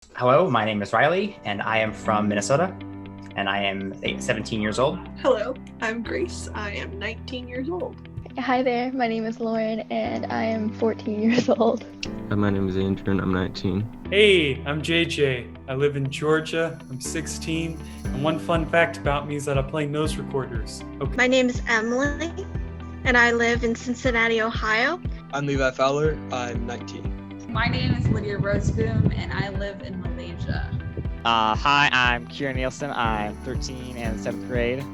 Hello, my name is Riley, and I am from Minnesota, and I am 17 years old. Hello, I'm Grace. I am 19 years old. Hi there, my name is Lauren, and I am 14 years old. My name is Andrew, and I'm 19. Hey, I'm JJ. I live in Georgia. I'm 16. And one fun fact about me is that I play nose recorders. Okay. My name is Emily, and I live in Cincinnati, Ohio. I'm Levi Fowler. I'm 19. My name is Lydia Roseboom, and I live in Malaysia. Hi, I'm Kieran Nielsen. I'm 13 and 7th grade.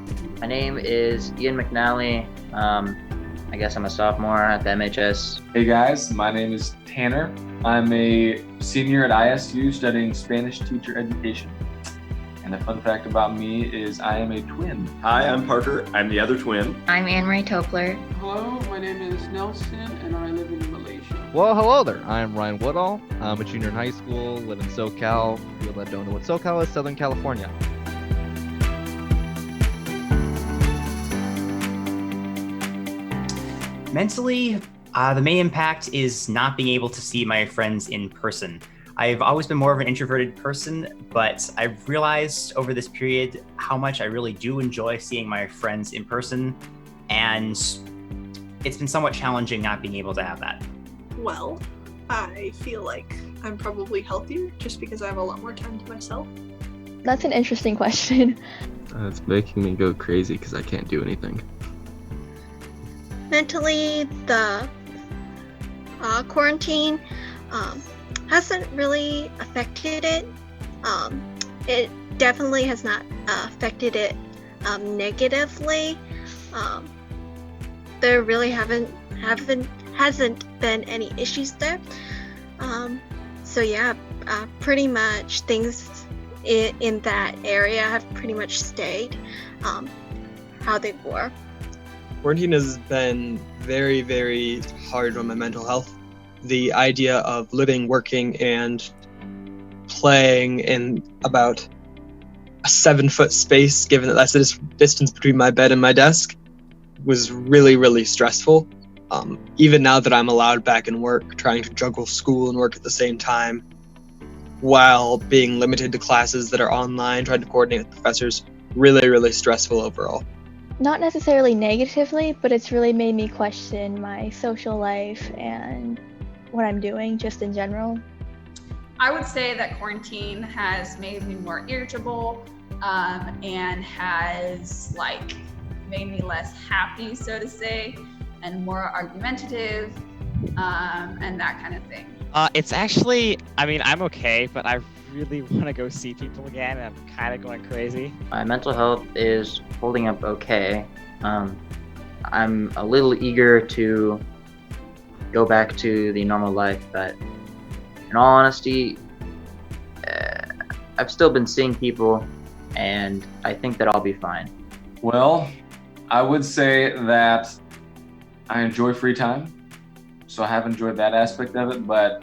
My name is Ian McNally. I guess I'm a sophomore at the MHS. Hey guys, my name is Tanner. I'm a senior at ISU studying Spanish teacher education. And a fun fact about me is I am a twin. Hi, I'm Parker. I'm the other twin. I'm Anne-Marie Topler. Hello, my name is Nelson, and I live in Malaysia. Well, hello there. I'm Ryan Woodall. I'm a junior in high school, live in SoCal. For people that don't know what SoCal is, Southern California. Mentally, the main impact is not being able to see my friends in person. I've always been more of an introverted person, but I've realized over this period how much I really do enjoy seeing my friends in person, and it's been somewhat challenging not being able to have that. Well, I feel like I'm probably healthier just because I have a lot more time to myself. That's an interesting question. It's making me go crazy because I can't do anything. Mentally, the quarantine hasn't really affected it. It definitely has not affected it negatively. There really hasn't been any issues there. So yeah, pretty much things in that area have pretty much stayed how they were. Quarantine has been very, very hard on my mental health. The idea of living, working, and playing in about a 7-foot space, given that that's the distance between my bed and my desk, was really, really stressful. Even now that I'm allowed back in work, trying to juggle school and work at the same time, while being limited to classes that are online, trying to coordinate with professors, really, really stressful overall. Not necessarily negatively, but it's really made me question my social life and what I'm doing just in general. I would say that quarantine has made me more irritable and has made me less happy, so to say, and more argumentative and that kind of thing. It's actually, I'm okay, but I really want to go see people again, and I'm kind of going crazy. My mental health is holding up okay. I'm a little eager to go back to the normal life, but in all honesty, I've still been seeing people, and I think that I'll be fine. Well, I would say that I enjoy free time, so I have enjoyed that aspect of it, but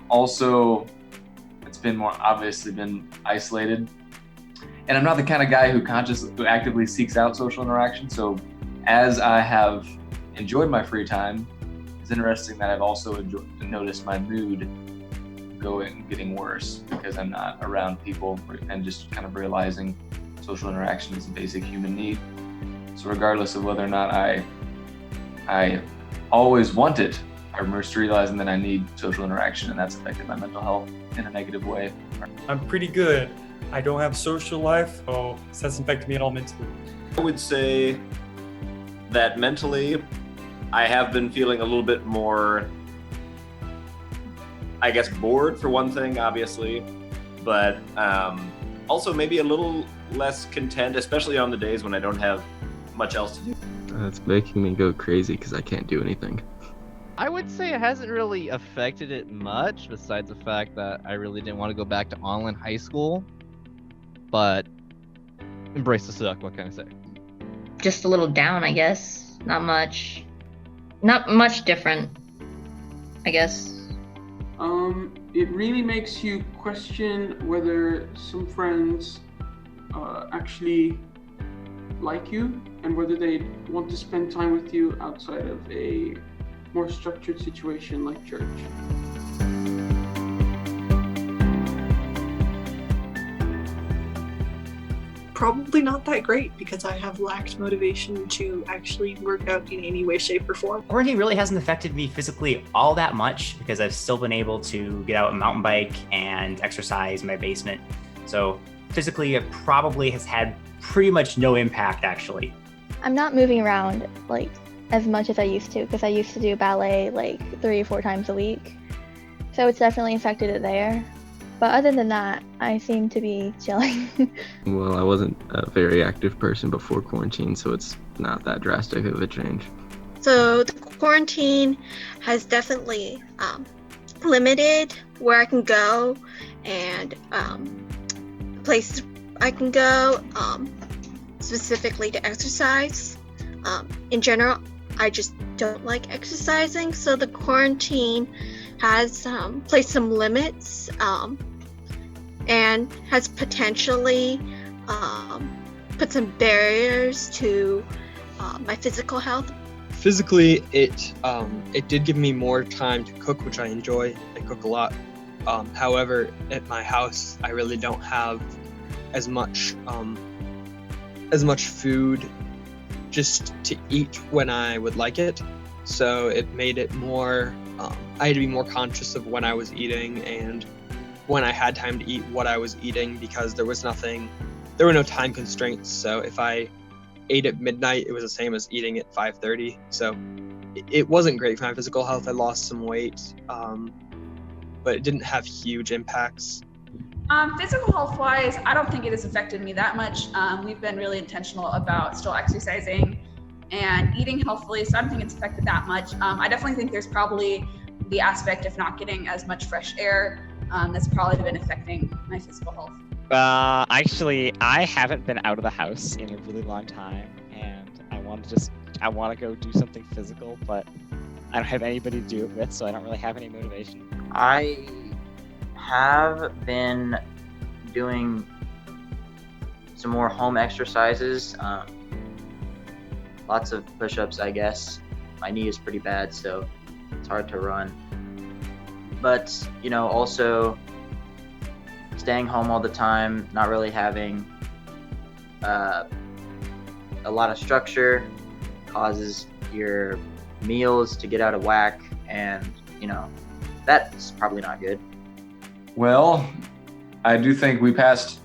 also it's been obviously been isolated. And I'm not the kind of guy who actively seeks out social interaction, so as I have enjoyed my free time, it's interesting that I've also noticed my mood getting worse because I'm not around people and just kind of realizing social interaction is a basic human need. So regardless of whether or not I always want it, I'm just realizing that I need social interaction, and that's affected my mental health in a negative way. I'm pretty good. I don't have social life, so this hasn't affected me at all mentally. I would say that mentally, I have been feeling a little bit more, I guess, bored for one thing, obviously, but also maybe a little less content, especially on the days when I don't have much else to do. It's making me go crazy because I can't do anything. I would say it hasn't really affected it much, besides the fact that I really didn't want to go back to online high school. But embrace the suck, what can I say? Just a little down, I guess. Not much different, I guess. It really makes you question whether some friends actually like you and whether they want to spend time with you outside of a more structured situation like church. Probably not that great because I have lacked motivation to actually work out in any way, shape, or form. Quarantine really hasn't affected me physically all that much because I've still been able to get out and mountain bike and exercise in my basement. So physically, it probably has had pretty much no impact, actually. I'm not moving around like as much as I used to because I used to do ballet like 3 or 4 times a week. So it's definitely affected it there. But other than that, I seem to be chilling. Well, I wasn't a very active person before quarantine, so it's not that drastic of a change. So the quarantine has definitely limited where I can go and places I can go, specifically to exercise. In general, I just don't like exercising, so the quarantine has placed some limits and has potentially put some barriers to my physical health. Physically, it did give me more time to cook, which I enjoy. I cook a lot. However, at my house, I really don't have as much food just to eat when I would like it. So it made it more, I had to be more conscious of when I was eating and when I had time to eat what I was eating because there were no time constraints. So if I ate at midnight, it was the same as eating at 5:30. So it wasn't great for my physical health. I lost some weight, but it didn't have huge impacts. Physical health wise, I don't think it has affected me that much. We've been really intentional about still exercising and eating healthfully, so I don't think it's affected that much. I definitely think there's probably the aspect of not getting as much fresh air that's probably been affecting my physical health. Actually, I haven't been out of the house in a really long time, and I want to go do something physical, but I don't have anybody to do it with, so I don't really have any motivation. I have been doing some more home exercises. Lots of push-ups, I guess. My knee is pretty bad, so it's hard to run. But, also staying home all the time, not really having a lot of structure causes your meals to get out of whack, and, that's probably not good. Well, I do think we passed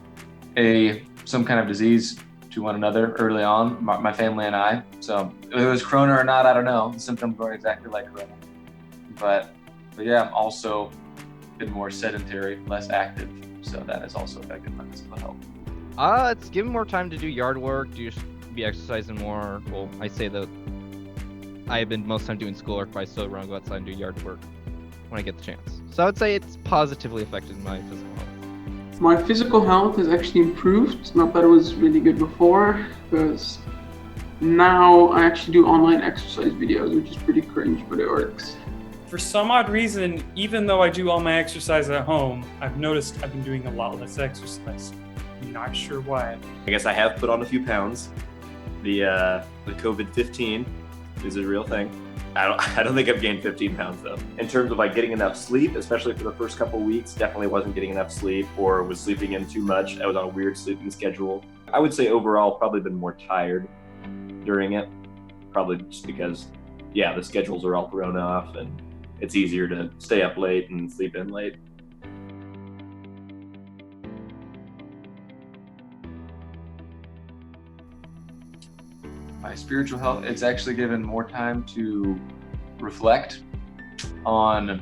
some kind of disease to one another early on, my family and I. So if it was corona or not, I don't know. The symptoms weren't exactly like corona. But yeah, I'm also been more sedentary, less active. So that has also affected my physical health. It's given more time to do yard work, be exercising more. Well, I say that I've been most time doing schoolwork, but I still want to go outside and do yard work when I get the chance. So I would say it's positively affected my physical health. My physical health has actually improved. Not that it was really good before, because now I actually do online exercise videos, which is pretty cringe, but it works. For some odd reason, even though I do all my exercise at home, I've noticed I've been doing a lot less exercise. I'm not sure why. I guess I have put on a few pounds. The COVID-15 is a real thing. I don't think I've gained 15 pounds though. In terms of getting enough sleep, especially for the first couple weeks, definitely wasn't getting enough sleep or was sleeping in too much. I was on a weird sleeping schedule. I would say overall probably been more tired during it. Probably just because, the schedules are all thrown off and it's easier to stay up late and sleep in late. My spiritual health, it's actually given more time to reflect on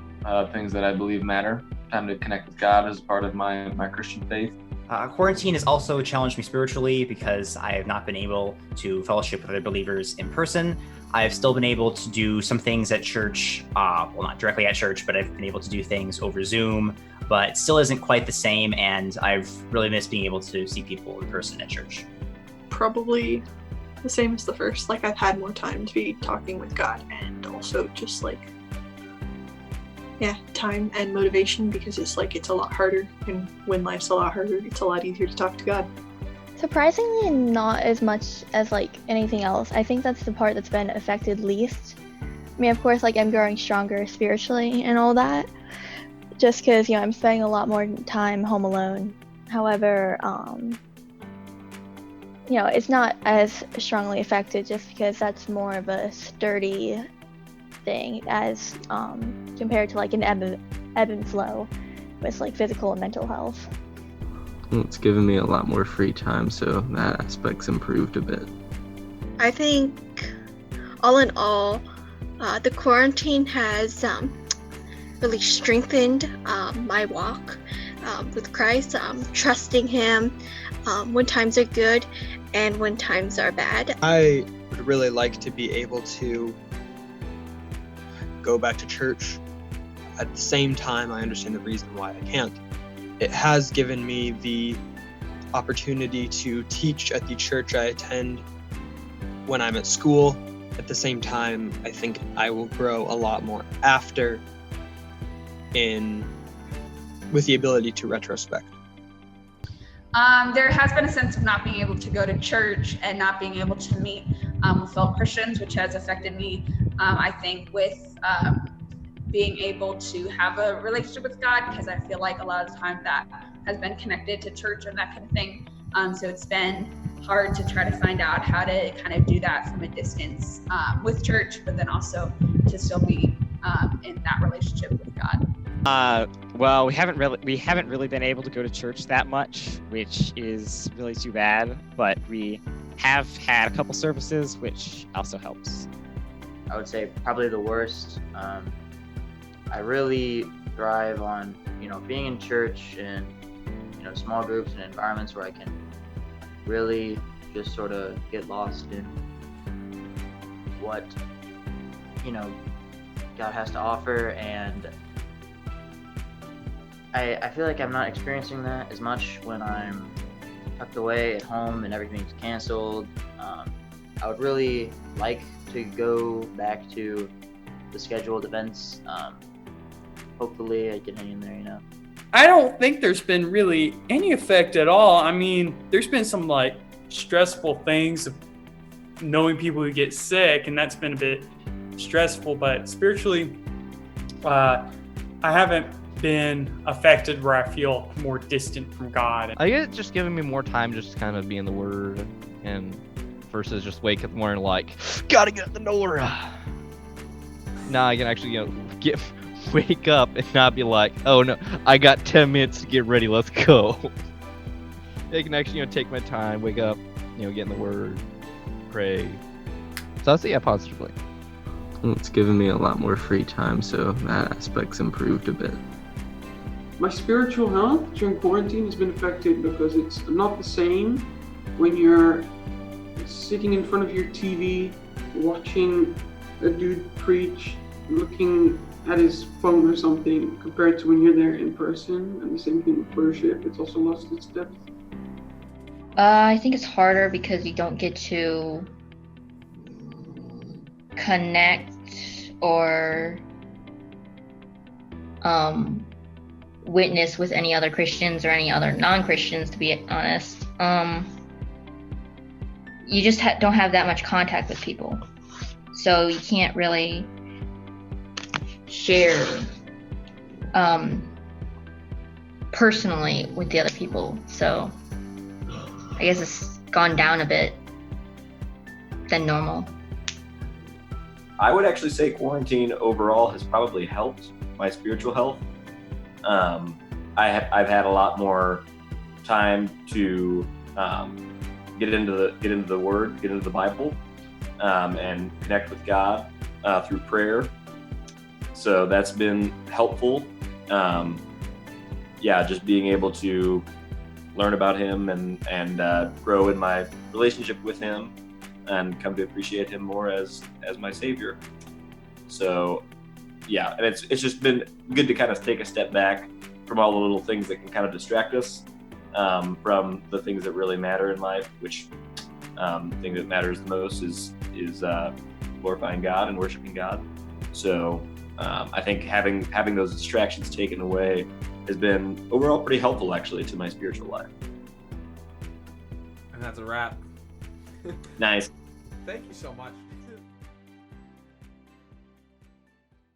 things that I believe matter. Time to connect with God as part of my Christian faith. Quarantine has also challenged me spiritually because I have not been able to fellowship with other believers in person. I've still been able to do some things at church, well, not directly at church, but I've been able to do things over Zoom, but still isn't quite the same, and I've really missed being able to see people in person at church. Probably the same as the first. I've had more time to be talking with God, and also just time and motivation, because it's a lot harder, and when life's a lot harder, it's a lot easier to talk to God. Surprisingly, not as much as anything else. I think that's the part that's been affected least. I mean, of course, I'm growing stronger spiritually and all that, just because I'm spending a lot more time home alone. However, it's not as strongly affected just because that's more of a sturdy thing as compared to like an ebb and flow with like physical and mental health. Well, it's given me a lot more free time, so that aspect's improved a bit. I think, all in all, the quarantine has really strengthened my walk with Christ, trusting Him when times are good and when times are bad. I would really like to be able to go back to church. At the same time, I understand the reason why I can't. It has given me the opportunity to teach at the church I attend when I'm at school. At the same time, I think I will grow a lot more after with the ability to retrospect. There has been a sense of not being able to go to church and not being able to meet with fellow Christians, which has affected me, I think, with being able to have a relationship with God, because I feel like a lot of the time that has been connected to church and that kind of thing. So it's been hard to try to find out how to kind of do that from a distance with church, but then also to still be in that relationship with God. Well, we haven't really been able to go to church that much, which is really too bad. But we have had a couple services, which also helps. I would say probably the worst. I really thrive on being in church and small groups and environments where I can really just sort of get lost in what God has to offer, and I feel like I'm not experiencing that as much when I'm tucked away at home and everything's canceled. I would really like to go back to the scheduled events. Hopefully I can hang in there, I don't think there's been really any effect at all. I mean, there's been some like stressful things of knowing people who get sick, and that's been a bit stressful, but spiritually, I haven't been affected where I feel more distant from God. I guess it's just giving me more time just to kind of be in the Word, and versus just wake up in the morning like, gotta get out the door. Now I can actually, wake up and not be like, oh no, I got 10 minutes to get ready, let's go. I can actually, take my time, wake up, get in the Word, pray. So I'll see it positively. Well, it's given me a lot more free time, so that aspect's improved a bit. My spiritual health during quarantine has been affected because it's not the same when you're sitting in front of your TV, watching a dude preach, looking at his phone or something, compared to when you're there in person. And the same thing with worship, it's also lost its depth. I think it's harder because you don't get to connect or witness with any other Christians or any other non-Christians, to be honest. You just don't have that much contact with people, so you can't really share personally with the other people. So I guess it's gone down a bit than normal. I would actually say quarantine overall has probably helped my spiritual health. I've had a lot more time to get into the Word, get into the Bible, and connect with God through prayer. So that's been helpful. Just being able to learn about Him and grow in my relationship with Him, and come to appreciate Him more as my Savior. So, and it's just been good to kind of take a step back from all the little things that can kind of distract us from the things that really matter in life, which the thing that matters the most is glorifying God and worshiping God. So I think having those distractions taken away has been overall pretty helpful, actually, to my spiritual life. And that's a wrap. Nice. Thank you so much.